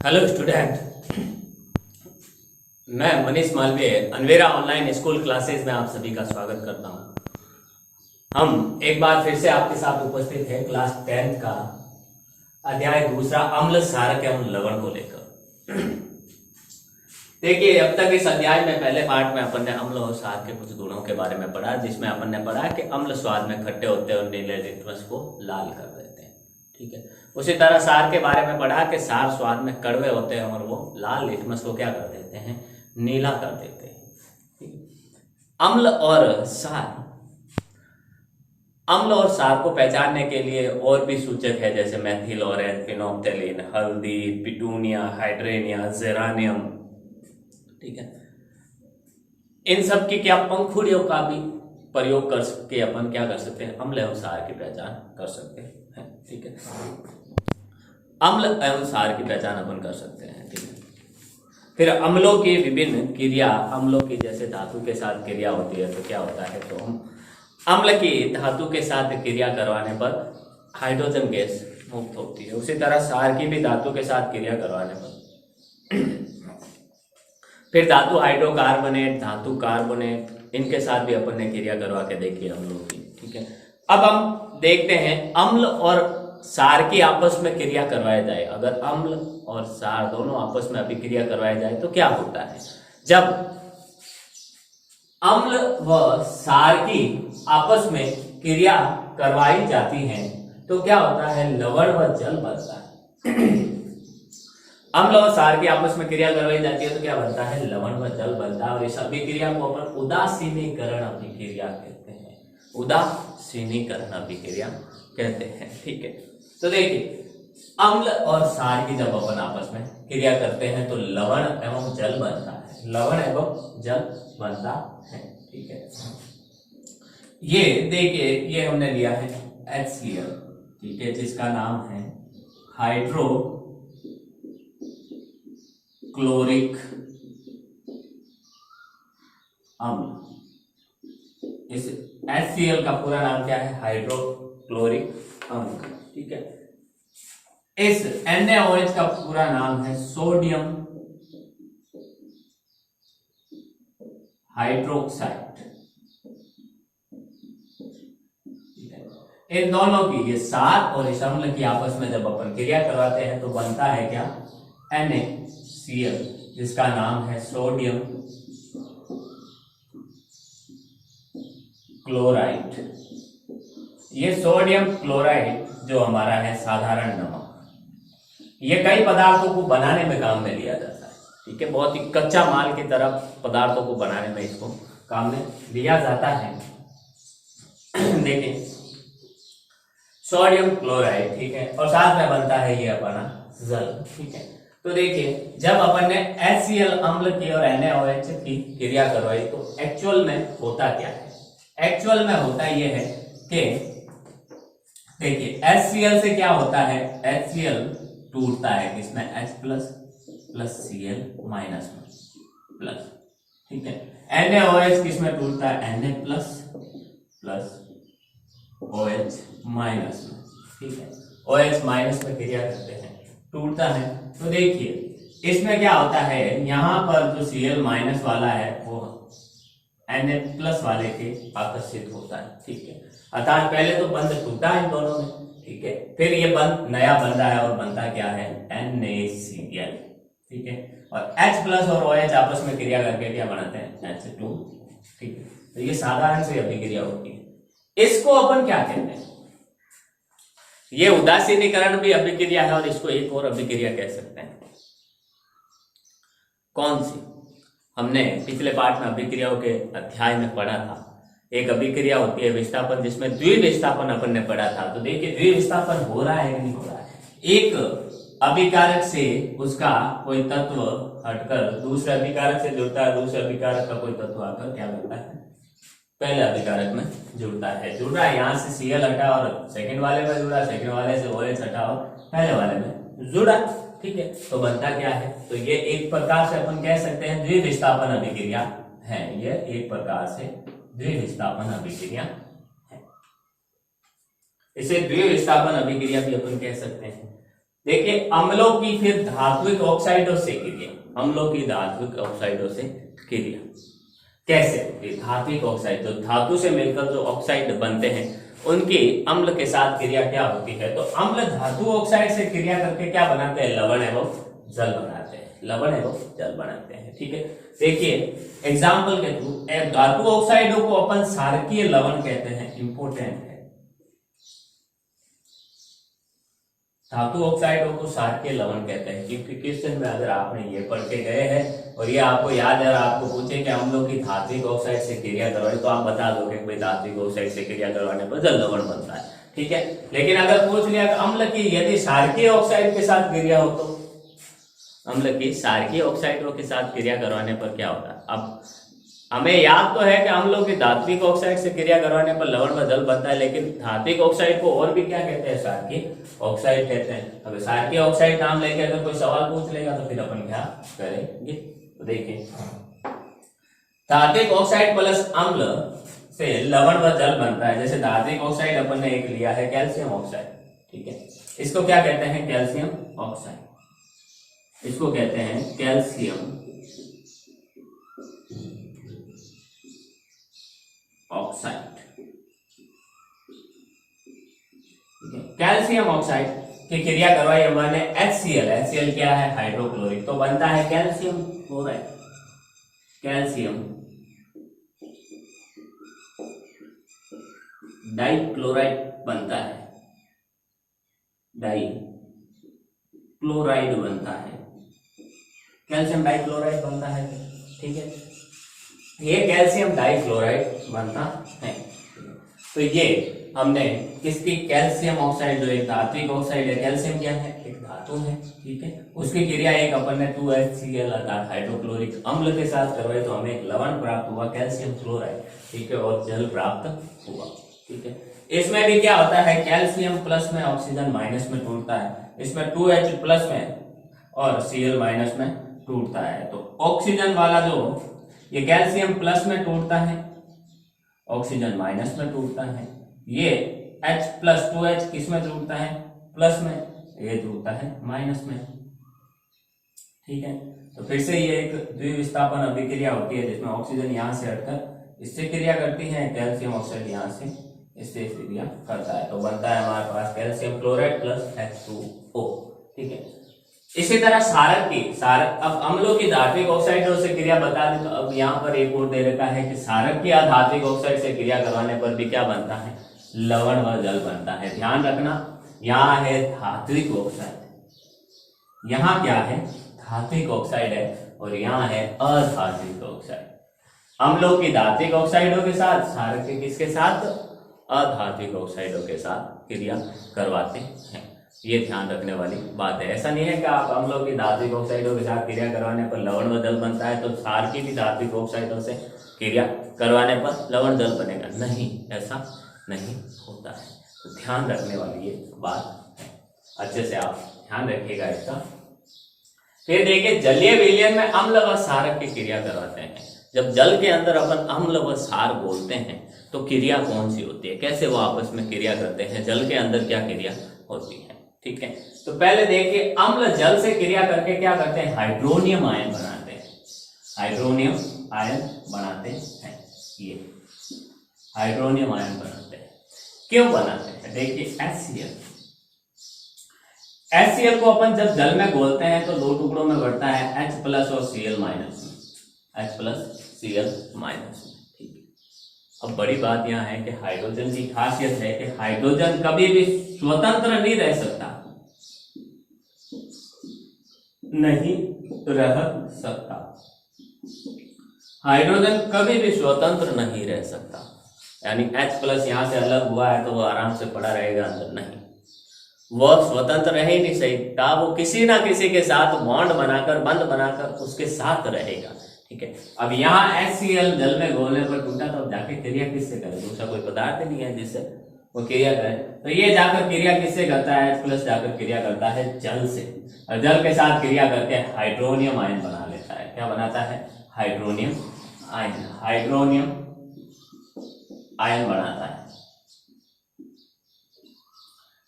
Hello student, मैं मनीष मालवीय अनवेरा online school classes में आप सभी का स्वागत करता हूं। हम एक बार फिर से आपके साथ उपस्थित हैं क्लास 10th का अध्याय दूसरा अम्ल क्षारक एवं लवण को लेकर। देखिए, अब तक इस अध्याय में पहले पार्ट में अपन ने अम्ल और क्षार के कुछ गुणों के बारे में पढ़ा, जिसमें अपन ने पढ़ा कि अम्ल स्वाद में खट्टे होते हैं और नीले लिटमस को लाल कर देते हैं। ठीक है, उसी तरह क्षार के बारे में पढ़ा कि क्षार स्वाद में कड़वे होते हैं और वो लाल लिटमस को क्या कर देते हैं, नीला कर देते हैं। अम्ल और क्षार, अम्ल और क्षार को पहचानने के लिए और भी सूचक है, जैसे मेथिल ऑरेंज, फिनोप्थेलिन, हल्दी, पिटूनिया, हाइड्रेनिया, जेरानियम। ठीक है, इन सब की क्या पंखुड़ियों का भी प्रयोग करके अपन क्या कर सकते हैं, अम्ल एवं क्षार की पहचान कर सकते हैं। ठीक है, अम्ल एवं क्षार की पहचान अपन कर सकते हैं। ठीक है, फिर अम्लों की विभिन्न क्रिया, अम्लों की जैसे धातु के साथ क्रिया होती है तो क्या होता है, तो हम अम्ल की धातु के साथ क्रिया करवाने पर हाइड्रोजन गैस मुक्त होती है। उसी तरह क्षार की भी धातु के साथ क्रिया करवाने पर फिर धातु हाइड्रोकार्बोनेट, धातु कार्बोनेट, इनके साथ भी अपन ने क्रिया करवा के देखी अम्लों की। ठीक है, अब हम देखते हैं अम्ल और क्षार की आपस में क्रिया करवाया जाए। अगर अम्ल और क्षार दोनों आपस में अभिक्रिया करवाया जाए तो क्या होता है। जब अम्ल व क्षार की आपस में क्रिया करवाई जाती है तो क्या होता है, लवण व जल बनता है। अम्ल और क्षार की आपस में क्रिया करवाई जाती है तो क्या बनता है, लवण व जल बनता है। और इस अभिक्रिया को अपन उदासीनीकरण अभिक्रिया कहते हैं। उदासीनीकरण अभिक्रिया कहते हैं। ठीक है, तो देखिए, अम्ल और क्षार की जब अपन आपस में क्रिया करते हैं तो लवण एवं जल बनता है। लवण एवं जल बनता है। ठीक है, ये देखिए, ये हमने लिया है HCl। ठीक है, जिसका नाम है हाइड्रो क्लोरिक अम्ल। इस HCl का पूरा नाम क्या है, हाइड्रोक्लोरिक अम्ल। ठीक है, इस NaOH का पूरा नाम है सोडियम हाइड्रोक्साइड। इन दोनों की, ये क्षार और इस अम्ल की आपस में जब अपन क्रिया करवाते हैं तो बनता है क्या, NaCl, जिसका नाम है सोडियम क्लोराइड। ये सोडियम क्लोराइड जो हमारा है साधारण नमक, ये कई पदार्थों को बनाने में काम में लिया जाता है। ठीक है, बहुत ही कच्चा माल की तरह पदार्थों को बनाने में इसको काम में लिया जाता है। देखिए, सोडियम क्लोराइड, ठीक है, और साथ में बनता है ये अपना जल। ठीक है, तो देखिए, जब अपन ने HCl अम्ल की और NaOH की क्रिया करवाई तो एक्चुअल में होता क्या है। एक्चुअल में होता ये है कि देखिए, HCl से क्या होता है, HCl टूटता है किसमें, H प्लस Cl माइनस में प्लस। ठीक है, NaOH किसमें टूटता है, Na प्लस OH माइनस में। ठीक है, OH माइनस में क्रिया करते हैं, टूटता है। तो देखिए, इसमें क्या होता है, यहां पर जो Cl माइनस वाला है वो Na प्लस वाले के आकर्षित होता है। ठीक है, अर्थात पहले तो बंध टूटा है इन दोनों में। ठीक है, फिर ये बंध नया बन रहा है और बनता क्या है, NaCl। ठीक है, और H प्लस और OH आपस में क्रिया करके क्या बनाते हैं, H2। ठीक है, तो ये साधारण से अभिक्रिया होती है। इसको अपन क्या कहते हैं, ये उदासीनीकरण भी अभिक्रिया है और इसको एक और अभिक्रिया कह सकते हैं। कौन सी, हमने पिछले पाठ में अभिक्रियाओं के अध्याय में पढ़ा था। एक अभिक्रिया होती है विस्थापन, जिसमें द्विविस्थापन अपन ने पढ़ा था। तो देखिए, द्विविस्थापन हो रहा है कि नहीं हो रहा है। एक अभिकारक से उसका कोई तत्व हटकर दूसरे अभिकारक से जुड़ता है, दूसरे अभिकारक का कोई तत्व आकर क्या बनता है, पहले अभिकारक में जुड़ता है। जुड़ रहा है, यहाँ से Cl हटा और सेकंड वाले में जुड़ा, सेकंड वाले से OH हटा और पहले वाले में जुड़ा। ठीक है, तो बनता क्या है, तो ये एक प्रकार से अपन कह सकते हैं द्विविस्थापन अभिक्रिया है। ये एक प्रकार से द्विविस्थापन अभिक्रिया है। इसे द्विविस्थापन अभिक्रिया भी अपन कह सकते हैं। देखिए अम्लों की फिर धात्विक ऑक्साइडों से क्रिया, अम्लों की धात्विक ऑक्साइडों से क्रिया कैसे होती है? धात्विक ऑक्साइड जो धातु से मिलकर जो ऑक्साइड बनते हैं उनकी अम्ल के साथ क्रिया क्या होती है? तो अम्ल धातु ऑक्साइड से क्रिया करके क्या बनाते हैं? लवण एवं जल बनाते हैं, लवण एवं जल बनाते हैं। ठीक है, देखिए एग्जाम्पल के थ्रू धातु ऑक्साइडों को अपन क्षारकीय लवण कहते हैं, इंपोर्टेंट है। धातु ऑक्साइडों को क्षारकीय लवण कहते हैं, क्योंकि क्वेश्चन में अगर आपने ये पढ़ के गए हैं और ये आपको याद है और आपको पूछे कि अम्लों की धात्विक ऑक्साइड से क्रिया करवाए तो आप बता दोगे कि भाई धात्विक ऑक्साइड से क्रिया करवाने पर जल लवण बनता है। ठीक है, लेकिन अगर पूछ लिया कि अम्ल की यदि क्षारकीय ऑक्साइड के साथ क्रिया हो तो अम्ल की क्षारकीय ऑक्साइडों के साथ क्रिया करवाने पर क्या होता है? अब हमें याद तो है कि अम्लों की धात्विक ऑक्साइड से क्रिया करवाने पर लवण व जल बनता है, लेकिन धात्विक ऑक्साइड को और भी क्या कहते हैं? क्षारकीय ऑक्साइड कहते हैं। अब क्षारकीय ऑक्साइड नाम लेके अगर कोई सवाल पूछ लेगा तो फिर अपन क्या करेंगे? तो देखिए धात्विक ऑक्साइड प्लस अम्ल से लवण व जल बनता है। जैसे धात्विक ऑक्साइड अपन ने एक लिया है कैल्शियम ऑक्साइड, ठीक है, इसको क्या कहते हैं? कैल्शियम ऑक्साइड, इसको कहते हैं कैल्शियम ऑक्साइड। कैल्शियम ऑक्साइड की क्रिया करवाई हमने HCl, HCl क्या है? हाइड्रोक्लोरिक, तो बनता है कैल्शियम क्लोराइड, कैल्शियम डाइक्लोराइड बनता है, डाइक्लोराइड बनता है, कैल्शियम डाइक्लोराइड बनता है। ठीक है, ये कैल्शियम डाइक्लोराइड बनता है। तो ये हमने किसकी? कैल्शियम ऑक्साइड जो एक धात्विक ऑक्साइड है, कैल्शियम क्या है? एक धातु है। ठीक है, उसकी क्रिया एक अपन ने 2HCl अर्थात हाइड्रोक्लोरिक अम्ल के साथ करवाई तो हमें एक लवण प्राप्त हुआ कैल्शियम क्लोराइड। ठीक है, और जल प्राप्त हुआ। ठीक है, इसमें भी क्या होता है? कैल्शियम प्लस में ऑक्सीजन माइनस में टूटता है, इसमें 2H प्लस में और Cl माइनस में टूटता है। तो ऑक्सीजन वाला जो ये कैल्शियम प्लस में टूटता है, ऑक्सीजन माइनस में टूटता है, ये H प्लस 2H किस में टूटता है? प्लस में, ये टूटता है माइनस में। ठीक है, तो फिर से ये एक द्विविस्थापन अभिक्रिया होती है जिसमें ऑक्सीजन यहां से हटकर इससे क्रिया करती है, कैल्शियम ऑक्साइड यहां से इससे क्रिया करता है, तो बनता है हमारे पास कैल्शियम क्लोराइड प्लस H2O। ठीक है, इसी तरह क्षारक की अब अम्लों की धात्विक ऑक्साइडों से क्रिया बता दें तो अब यहाँ पर एक और दे रखा है कि क्षारक की धात्विक ऑक्साइड से क्रिया करवाने पर भी क्या बनता है? लवण व जल बनता है। ध्यान रखना, यहाँ है धात्विक ऑक्साइड, यहाँ क्या है? धात्विक ऑक्साइड है, और यहाँ है अधात्विक ऑक्साइड। अम्लों की धात्विक ऑक्साइडों के साथ, क्षारक के किसके साथ? अधात्विक ऑक्साइडों के साथ क्रिया करवाते हैं। ये ध्यान रखने वाली बात है। ऐसा नहीं है कि आप अम्लों की धात्विक ऑक्साइडों के साथ क्रिया करवाने पर लवण व जल बनता है तो क्षार की भी धात्विक ऑक्साइडों से क्रिया करवाने पर लवण जल बनेगा, नहीं, ऐसा नहीं होता है। तो ध्यान रखने वाली ये बात है, अच्छे से आप ध्यान रखिएगा इसका। फिर देखिए जलीय विलयन में अम्ल व क्षारक की क्रिया करवाते हैं। जब जल के अंदर अपन अम्ल व क्षार बोलते हैं तो क्रिया कौन सी होती है? कैसे वो आपस में क्रिया करते हैं? जल के अंदर क्या क्रिया होती है? ठीक है, तो पहले देखिए अम्ल जल से क्रिया करके क्या करते हैं? हाइड्रोनियम आयन बनाते हैं, हाइड्रोनियम आयन बनाते हैं, ये हाइड्रोनियम आयन बनाते हैं। क्यों बनाते हैं? देखिए HCl को अपन जब जल में घोलते हैं तो दो टुकड़ों में बढ़ता है, H प्लस और Cl माइनस में, H प्लस Cl माइनस में। ठीक है, अब बड़ी बात यहाँ है कि हाइड्रोजन की खासियत है कि हाइड्रोजन कभी भी स्वतंत्र नहीं रह सकता, नहीं रह सकता, हाइड्रोजन कभी भी स्वतंत्र नहीं रह सकता। यानी H प्लस यहां से अलग हुआ है तो वो आराम से पड़ा रहेगा अंदर, नहीं, वह स्वतंत्र रह ही नहीं सकता, वो किसी ना किसी के साथ बॉन्ड बनाकर, बंध बनाकर उसके साथ रहेगा। ठीक है, अब यहाँ HCl जल में घोलने पर टूटा तो जाके क्रिया किससे करे? दूसरा कोई पदार्थ नहीं है जिससे वो क्रिया करे, तो ये जाकर क्रिया किससे करता है? H प्लस जाकर क्रिया करता है जल से, और जल के साथ क्रिया करके हाइड्रोनियम आयन बना लेता है। क्या बनाता है? हाइड्रोनियम आयन, हाइड्रोनियम आयन बनाता है।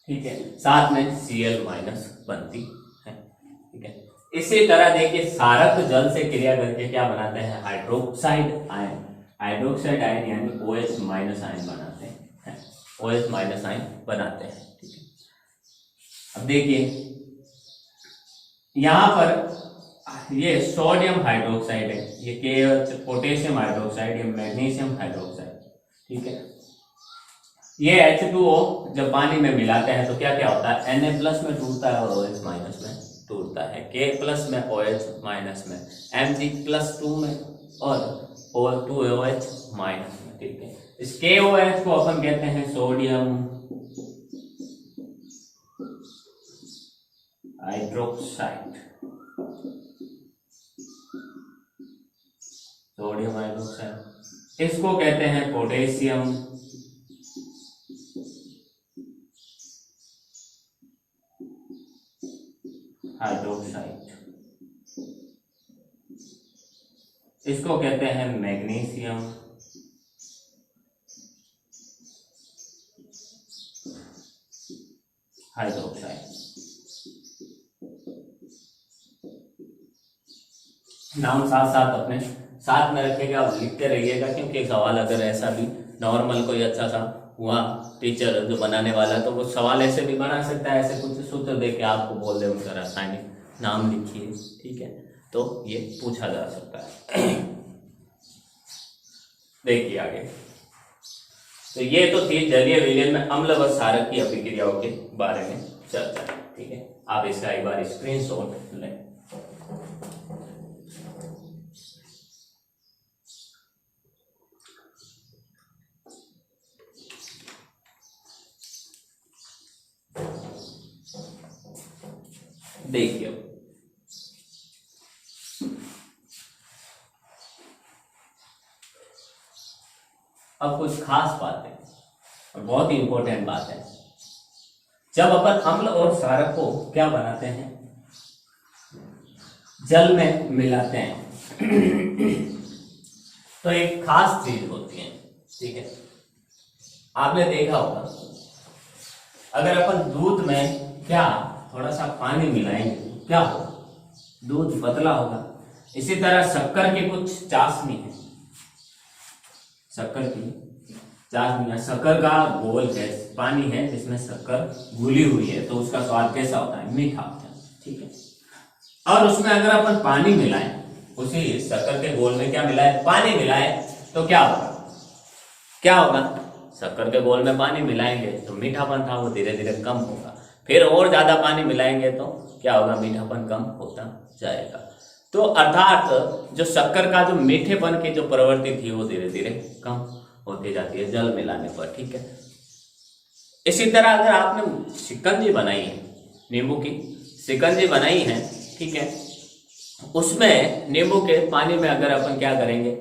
ठीक है, साथ में Cl माइनस बनती है। ठीक है, इसी तरह देखिए क्षारक जल से क्रिया करके क्या बनाते हैं, हाइड्रोक्साइड आयन, हाइड्रोक्साइड आयन यानी OH माइनस आयन बनाते हैं, OH माइनस आयन बनाते हैं। ठीक है, अब देखिए यहां पर ये सोडियम हाइड्रोक्साइड है, ये KH पोटेशियम हाइड्रोक्साइड, ये मैग्नीशियम हाइड्रोक्साइड। ठीक है, ये H2O जब पानी में मिलाते हैं तो क्या क्या होता है, Na प्लस में टूटता है और OH माइनस में टूटता है, K प्लस में OH माइनस में, Mg प्लस 2 में और O2OH माइनस में। ठीक है, इस KOH को अपन कहते हैं सोडियम हाइड्रोक्साइड, सोडियम हाइड्रोक्साइड। इसको कहते हैं पोटेशियम हाइड्रोक्साइड, इसको कहते हैं मैग्नीशियम हाइड्रोक्साइड। नाम साथ साथ अपने साथ में रखिएगा, आप लिखते रहिएगा, क्योंकि सवाल अगर ऐसा भी नॉर्मल कोई अच्छा सा हुआ टीचर जो बनाने वाला, तो वो सवाल ऐसे भी बना सकता है, ऐसे कुछ सूत्र दे के आपको बोल दे उनका रासायनिक नाम लिखिए। ठीक है, तो ये पूछा जा सकता है। देखिए आगे, तो ये तो थी जलीय विलयन में अम्ल व क्षारक की अभिक्रियाओं के बारे में चर्चा। ठीक है, आप इसका एक बार स्क्रीनशॉट लें। देखिए अब कुछ खास बातें और बहुत ही इंपॉर्टेंट बात है, जब अपन अम्ल और क्षारक को क्या बनाते हैं, जल में मिलाते हैं, तो एक खास चीज होती है। ठीक है, आपने देखा होगा अगर अपन दूध में क्या थोड़ा सा पानी मिलाएंगे तो क्या होगा, दूध पतला होगा। इसी तरह शक्कर की कुछ चाशनी है, शक्कर की चाशनी है, शक्कर का घोल है, पानी है जिसमें शक्कर घुली हुई है, तो उसका स्वाद कैसा होता है, मीठा होता है। ठीक है, और उसमें अगर अपन पानी मिलाएं, उसी शक्कर के घोल में क्या मिलाए, पानी मिलाए, तो क्या होगा, क्या होगा, शक्कर के घोल में पानी मिलाएंगे तो मीठापन था वो धीरे धीरे कम होगा, फिर और ज्यादा पानी मिलाएंगे तो क्या होगा, मीठापन कम होता जाएगा। तो अर्थात जो शक्कर का जो मीठेपन की जो प्रवृत्ति थी वो धीरे धीरे कम होती जाती है जल मिलाने पर। ठीक है, इसी तरह अगर आपने शिकंजी बनाई है, नींबू की शिकंजी बनाई है, ठीक है, उसमें नींबू के पानी में अगर अपन क्या करेंगे,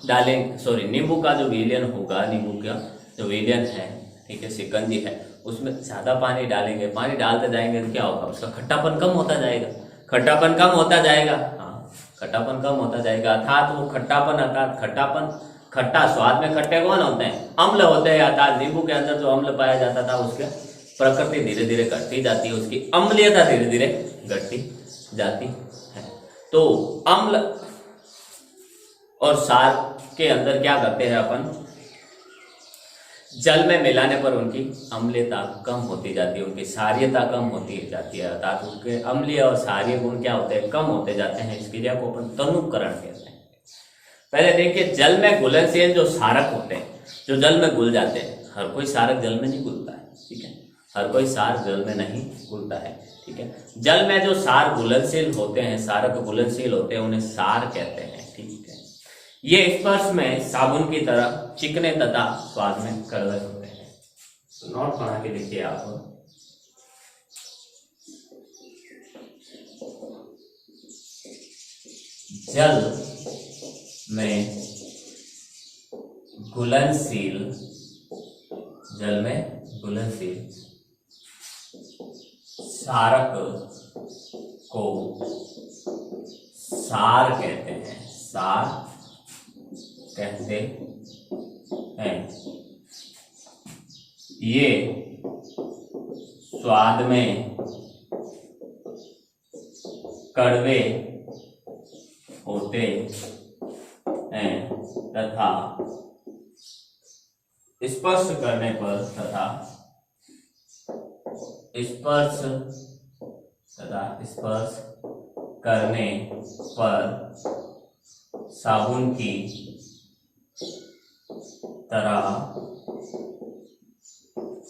डालेंगे, सॉरी नींबू का जो विलयन होगा, नींबू का जो विलयन है, ठीक है, शिकंजी है, उसमें ज्यादा पानी डालेंगे, पानी डालते जाएंगे तो क्या होगा, उसका खट्टापन कम होता जाएगा, खट्टापन कम होता जाएगा, हाँ खट्टापन कम होता जाएगा। अर्थात वो खट्टापन, अर्थात खट्टापन, खट्टा स्वाद में खट्टे कौन होते हैं, अम्ल होते हैं। अर्थात नींबू के अंदर जो अम्ल पाया जाता था उसके प्रकृति धीरे धीरे घटती जाती है, उसकी अम्लीयता धीरे धीरे घटती जाती है। तो अम्ल और क्षार के अंदर क्या करते हैं अपन, जल में मिलाने पर उनकी अम्लीयता कम होती जाती है, उनकी क्षारीयता कम होती जाती है, अर्थात उनके अम्लीय और क्षारीय गुण क्या होते हैं, कम होते जाते हैं। इस क्रिया को अपन तनुकरण कहते हैं। पहले देखिए, जल में घुलनशील जो क्षारक होते हैं, जो जल में घुल जाते हैं, हर कोई क्षारक जल में नहीं घुलता है, ठीक है, हर कोई क्षार जल में नहीं घुलता है, ठीक है। जल में जो क्षार घुलनशील होते हैं, क्षारक घुलनशील होते हैं, उन्हें क्षार कहते हैं, ठीक है। ये स्पर्श में साबुन की तरह चिकने तथा स्वाद में कड़वे होते हैं। तो नोट बना के लिखिए आप, जल में घुलनशील, जल में घुलनशील क्षारक को क्षार कहते हैं, क्षार कहते हैं। ये स्वाद में कड़वे होते हैं तथा स्पर्श करने पर स्पर्श करने पर साबुन की तरह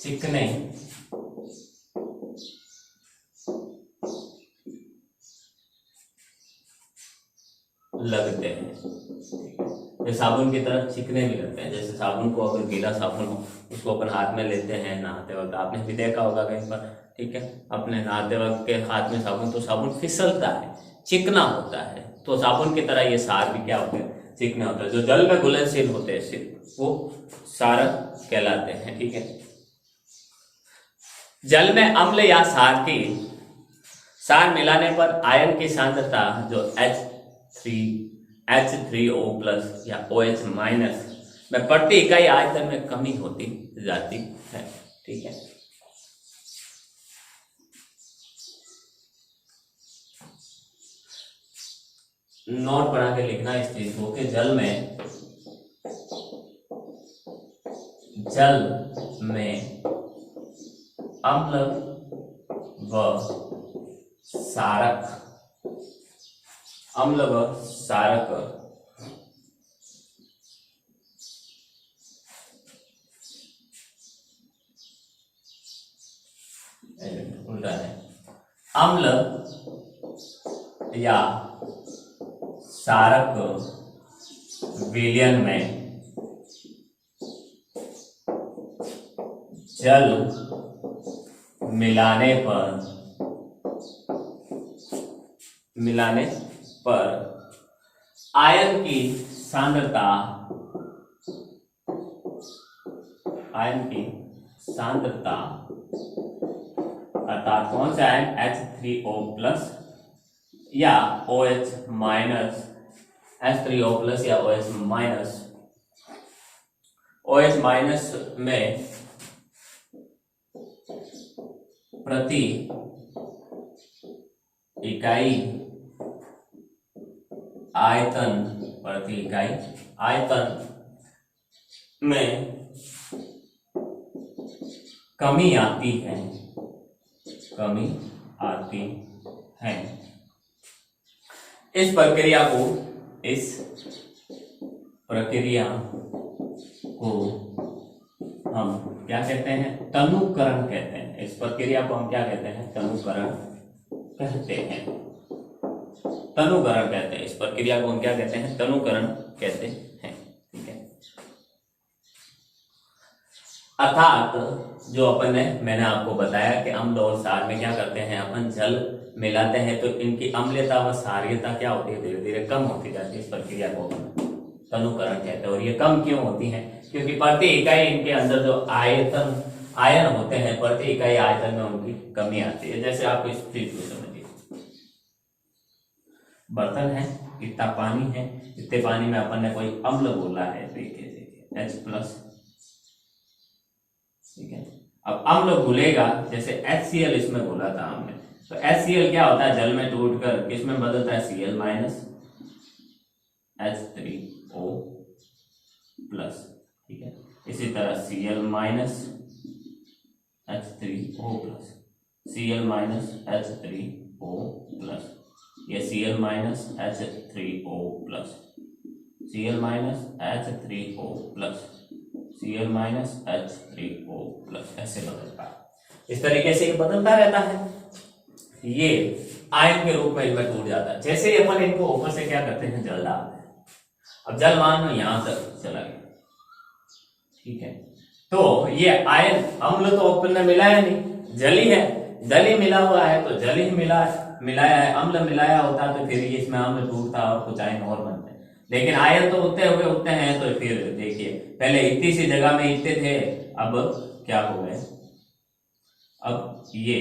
चिकने लगते हैं। ये साबुन की तरह चिकने भी लगते हैं। जैसे साबुन को अगर गीला साबुन हो उसको अपन हाथ में लेते हैं नहाते वक्त, आपने भी देखा होगा कहीं पर, ठीक है, अपने नहाते वक्त के हाथ में साबुन, तो साबुन फिसलता है, चिकना होता है। तो साबुन की तरह ये सार भी क्या होते हैं, चिकना होता है। जो जल में घुलनशील होते हैं सिर्फ वो सारक कहलाते हैं, ठीक है। जल में अम्ल या सार मिलाने पर आयन की सांद्रता जो H3O प्लस या OH माइनस में प्रति इकाई आयतन में कमी होती जाती है, ठीक है। नोट बना के लिखना इस चीज को कि जल में अम्ल व सारक उल्टा है, अम्ल या सारक विलयन में जल मिलाने पर आयन की सांद्रता अर्थात कौन सा आयन H3O प्लस या OH माइनस, H3O प्लस या OH माइनस में प्रति इकाई आयतन में कमी आती है। इस प्रक्रिया को हम क्या कहते हैं, तनुकरण कहते हैं। इस प्रक्रिया को हम क्या कहते हैं, तनुकरण कहते हैं। इस प्रक्रिया को हम क्या कहते हैं, तनुकरण कहते हैं, ठीक है। अर्थात जो अपन ने, मैंने आपको बताया कि अम्ल और सार में क्या करते हैं, अपन जल मिलाते हैं तो इनकी अम्लता व सारीयता क्या होती है, धीरे धीरे कम होती जाती है। इस प्रक्रिया को तनुकरण कहते हैं। और ये कम क्यों होती है, क्योंकि प्रति इकाई इनके अंदर जो आयन होते हैं, प्रति इकाई आयतन में उनकी कमी आती है। जैसे आप इस चीज को समझिए, बर्तन है, इतना पानी है, इतने पानी में अपन ने कोई अम्ल बोला है, देखिए H प्लस, ठीक है। अब अम्ल घुलेगा, जैसे HCl इसमें घुला था हमने, तो HCl क्या होता है, जल में टूटकर किस में बदलता है, Cl माइनस H3O प्लस, ठीक है। इसी तरह Cl minus H3O plus, Cl minus H3O plus, ये Cl minus H3O plus, Cl minus H3O plus, Cl minus H3O plus, ऐसे बदलता है। इस तरीके से ये बदलता रहता है, ये आयन के रूप में इनमें टूट जाता है। जैसे ही अपन इनको ऊपर से क्या करते हैं, जल डालते हैं। अब जल मान लो यहां तक चला गया, ठीक है, तो ये आयन, अम्ल तो अपन ने मिलाया नहीं, जल ही है, जल ही मिला हुआ है, तो जल ही मिलाया है। अम्ल मिलाया होता तो फिर ये इसमें अम्ल टूटता और कुछ आयन और बनते, लेकिन आयन तो उतने हैं। तो फिर देखिए, पहले इतनी सी जगह में इतने थे, अब क्या हो गए, अब ये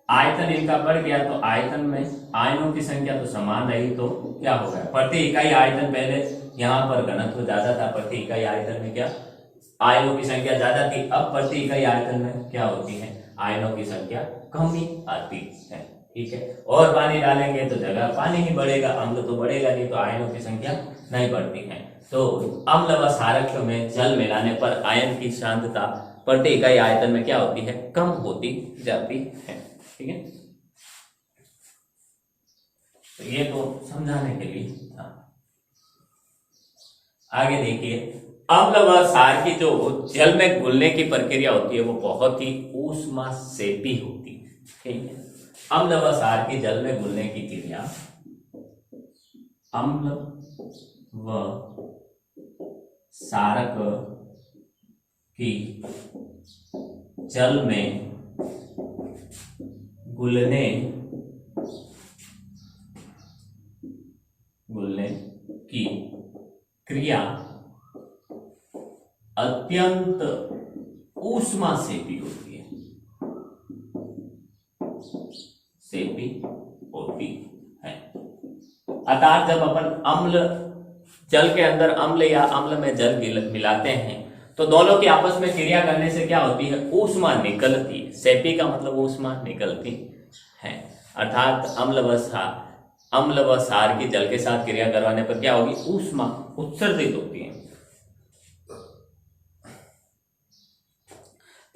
आयतन इनका बढ़ गया, तो आयतन में आयनों की संख्या तो समान रही, तो क्या हो गया, प्रति इकाई आयतन, पहले यहाँ पर घनत्व ज्यादा था, प्रति इकाई आयतन में क्या आयनों की संख्या ज्यादा थी, अब प्रति इकाई आयतन में क्या होती है, आयनों की संख्या कम ही आती है। ठीक है, और पानी डालेंगे तो जगह पानी ही बढ़ेगा, अम्ल तो बढ़ेगा नहीं, तो आयनों की संख्या नहीं बढ़ती है। तो अम्ल व क्षारक में जल मिलाने पर आयन की सांद्रता प्रति इकाई आयतन में क्या होती है, कम होती जाती है। ठीक है, तो ये तो समझाने के लिए था। आगे देखिए, अम्ल व क्षार की जो जल में घुलने की प्रक्रिया होती है वो बहुत ही ऊष्मासेपी होती है। ठीक है, अम्ल व क्षार की जल में घुलने की क्रिया, अम्ल व क्षारक की जल में घुलने की क्रिया अत्यंत ऊष्मासेपी होती है, सेपी होती है। अर्थात जब अपन अम्ल जल के अंदर अम्ल या अम्ल में जल मिलाते हैं तो दोनों की आपस में क्रिया करने से क्या होती है, ऊष्मा निकलती है। सेपी का मतलब ऊष्मा निकलती है, अर्थात अम्ल व क्षार की जल के साथ क्रिया करवाने पर क्या होगी, ऊष्मा उत्सर्जित होती है।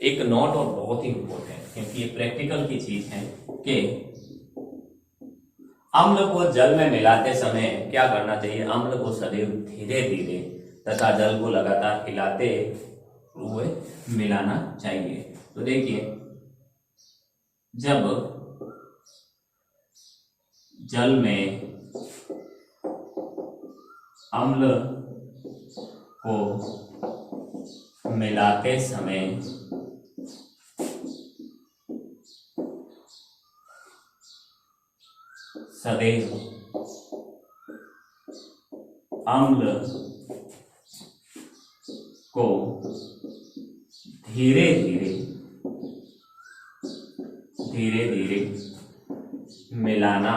एक नोट और बहुत ही इंपॉर्टेंट, क्योंकि ये प्रैक्टिकल की चीज है कि अम्ल को जल में मिलाते समय क्या करना चाहिए, अम्ल को सदैव धीरे धीरे तथा जल को लगातार हिलाते हुए मिलाना चाहिए। तो देखिए, जब जल में अम्ल को मिलाते समय सदैव अम्ल को धीरे धीरे मिलाना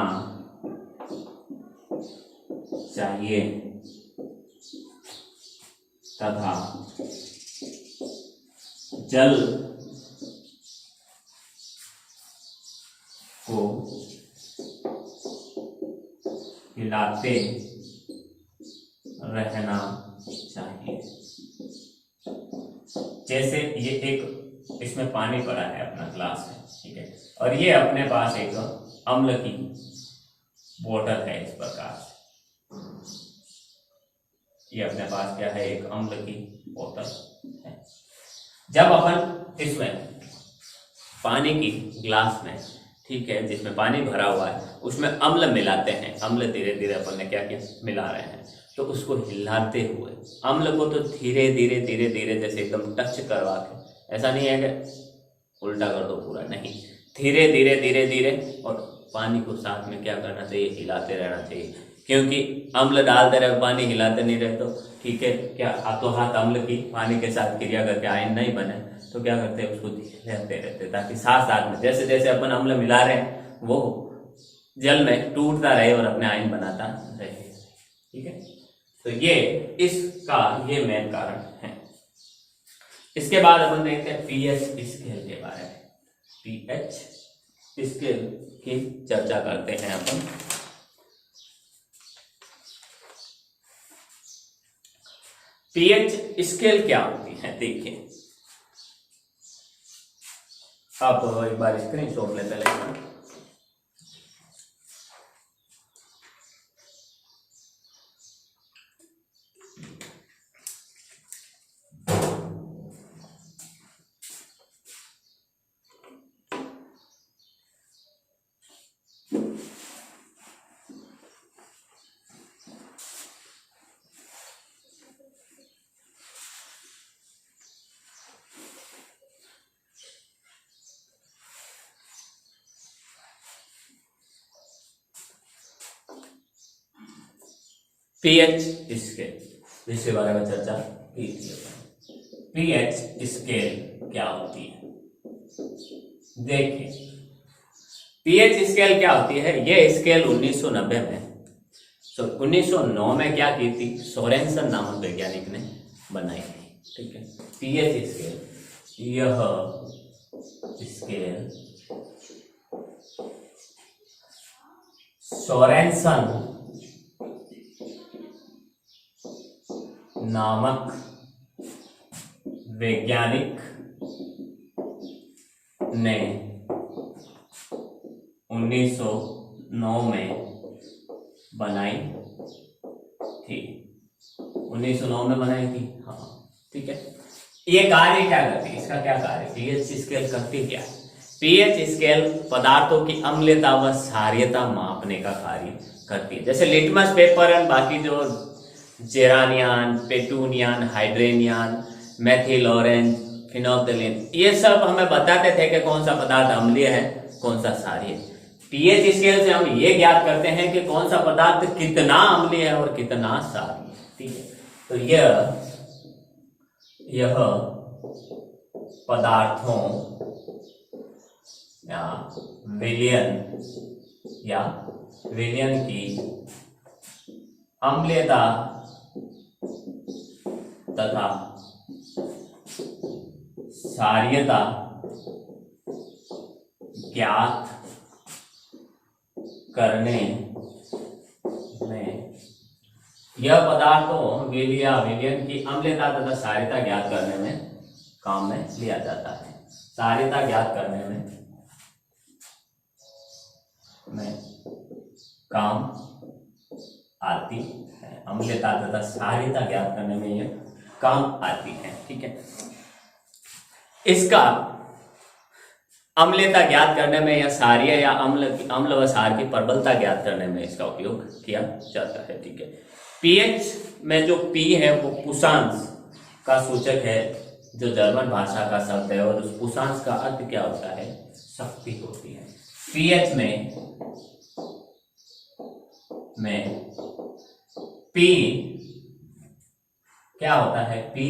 चाहिए तथा जल को हिलाते रहना चाहिए। जैसे ये एक इसमें पानी पड़ा है अपना ग्लास में, ठीक है, और ये अपने पास एक अम्ल की बोतल है इस प्रकार से, ये अपने पास क्या है, एक अम्ल की बोतल है। जब अपन इसमें पानी की ग्लास में, ठीक है, जिसमें पानी भरा हुआ है, उसमें अम्ल मिलाते हैं, अम्ल धीरे धीरे अपन ने क्या किया, मिला रहे हैं, तो उसको हिलाते हुए अम्ल को तो धीरे धीरे जैसे एकदम टच करवा के, ऐसा नहीं है कि उल्टा कर दो पूरा, नहीं, धीरे धीरे और पानी को साथ में क्या करना चाहिए, हिलाते रहना चाहिए। क्योंकि अम्ल डालते रहे, पानी हिलाते नहीं रहे तो ठीक है, क्या हाथों हाथ अम्ल की पानी के साथ क्रिया करके आयन नहीं बने, तो क्या करते हैं, उसको हिलाते रहते, ताकि साथ साथ में जैसे जैसे अपन अम्ल मिला रहे हैं वो जल में टूटता रहे और अपने आयन बनाता रहे। ठीक है, तो ये इसका ये मेन कारण है। इसके बाद अपन देखते हैं पीएच स्केल के बारे में। पीएच स्केल की चर्चा करते हैं अपन। पीएच स्केल क्या होती है, देखिए, आप एक बार स्क्रीनशॉट लेते हैं। पीएच स्केल, इसके बारे में चर्चा की थी। पीएच स्केल क्या होती है, देखिए, पीएच स्केल क्या होती है, ये स्केल 1990 में, 1909 में क्या की थी, सोरेनसन नामक वैज्ञानिक ने बनाई थी। ठीक है। पीएच स्केल, यह स्केल सोरेनसन नामक वैज्ञानिक ने 1909 में बनाई थी। 1909 में बनाई थी, हाँ ठीक है। ये कार्य क्या करती है, इसका क्या कार्य, पीएच स्केल करती क्या है? पीएच स्केल पदार्थों की अम्लता व क्षारीयता मापने का कार्य करती है। जैसे लिटमस पेपर और बाकी जो जेरानियन, पेटूनियन, हाइड्रेनियन, मेथिल ऑरेंज, फिनोल्फ्थेलिन, ये सब हमें बताते थे कि कौन सा पदार्थ अम्लीय है, कौन सा क्षारीय। पीएच स्केल से हम ये ज्ञात करते हैं कि कौन सा पदार्थ कितना अम्लीय है और कितना क्षारीय, ठीक है। तो यह पदार्थों या विलयन की अम्लता तथा क्षारीयता ज्ञात करने में, यह पदार्थों विलयन की अम्लता तथा क्षारीयता ज्ञात करने में काम में लिया जाता है। क्षारीयता ज्ञात करने में काम आती है, अम्लता तथा क्षारीयता ज्ञात करने में यह काम आती है, ठीक है। इसका अम्लता ज्ञात करने में या क्षारीय या अम्ल व क्षार की प्रबलता ज्ञात करने में इसका उपयोग किया जाता है, ठीक है। पीएच में जो पी है वो पुषांश का सूचक है, जो जर्मन भाषा का शब्द है, और उस पुषांश का अर्थ क्या होता है, शक्ति होती है। पीएच में पी क्या होता है, पी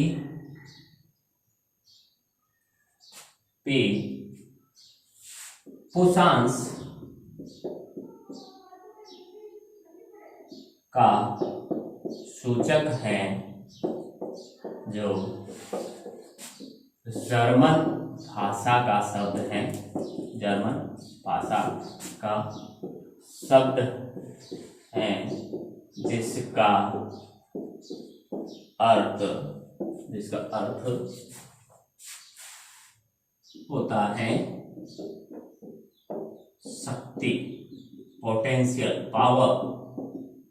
पुषांश का सूचक है, जो जर्मन भाषा का शब्द है, जर्मन भाषा का शब्द है, जिसका अर्थ होता है शक्ति, पोटेंशियल, पावर,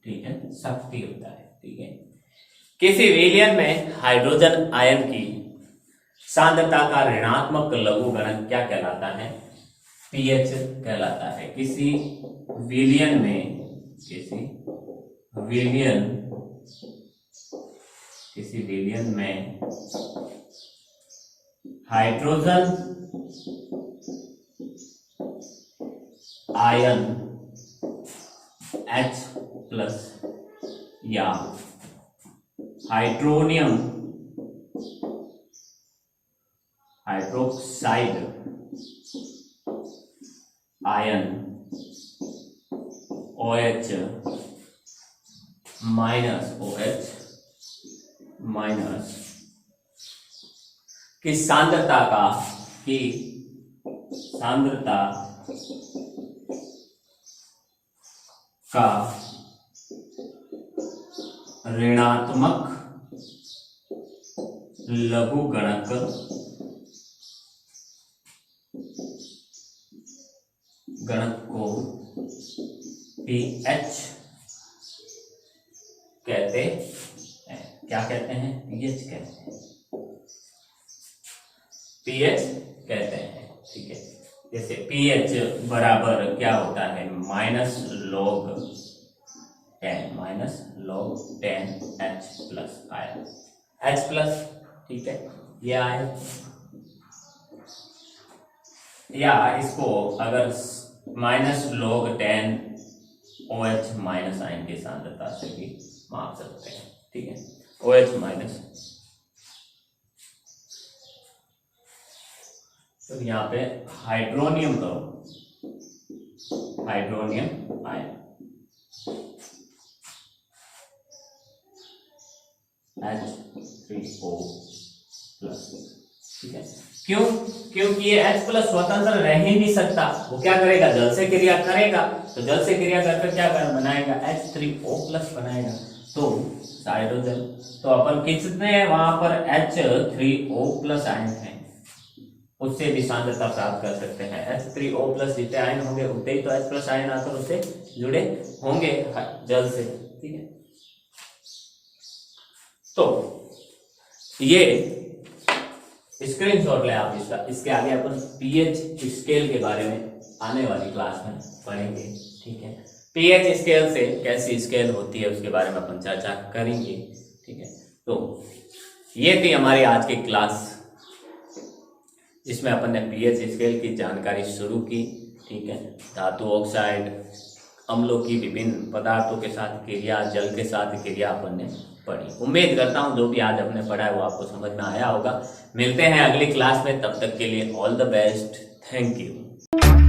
ठीक है, शक्ति होता है, ठीक है। किसी विलयन में हाइड्रोजन आयन की सांद्रता का ऋणात्मक लघुगणक क्या कहलाता है, पीएच कहलाता है। किसी विलयन में हाइड्रोजन आयन H+ या hydronium hydroxide ion OH minus की सांद्रता का ऋणात्मक लघुगणक को पीएच कहते हैं। क्या कहते हैं, पीएच कहते हैं, पीएच कहते हैं, ठीक है। जैसे पीएच बराबर क्या होता है, -log10 H+ आयन, H+, ठीक है, ये आयन, या इसको अगर -log10 OH- आयन की सांद्रता से भी माप सकते हैं, ठीक है, OH-। तो यहाँ पे हाइड्रोनियम करो, हाइड्रोनियम आयन H3O प्लस, ठीक है। क्यों? क्योंकि ये H प्लस स्वतंत्र रह ही नहीं सकता, वो क्या करेगा, जल से क्रिया करेगा, तो जल से क्रिया करके क्या बनाएगा, H3O प्लस बनाएगा, तो हाइड्रोजन, तो अपन कितने वहां पर H3O प्लस आयन है, उससे भी सांद्रता प्राप्त कर सकते हैं। H3O प्लस जितने आयन होंगे उतने ही तो H प्लस आयन आकर उससे जुड़े होंगे जल से, ठीक है। तो ये स्क्रीनशॉट ले आप इसका, इसके आगे अपन पीएच स्केल के बारे में आने वाली क्लास में पढ़ेंगे, ठीक है। पीएच स्केल से कैसी स्केल होती है उसके बारे में अपन चर्चा करेंगे, ठीक है। तो ये थी हमारी आज की क्लास, जिसमें अपन ने पीएच स्केल की जानकारी शुरू की, ठीक है। धातु ऑक्साइड, अम्लों की विभिन्न पदार्थों के साथ क्रिया, जल के साथ क्रिया अपन ने पढ़ी। उम्मीद करता हूँ जो भी आज हमने पढ़ा है वो आपको समझ में आया होगा। मिलते हैं अगली क्लास में, तब तक के लिए all the best, thank you.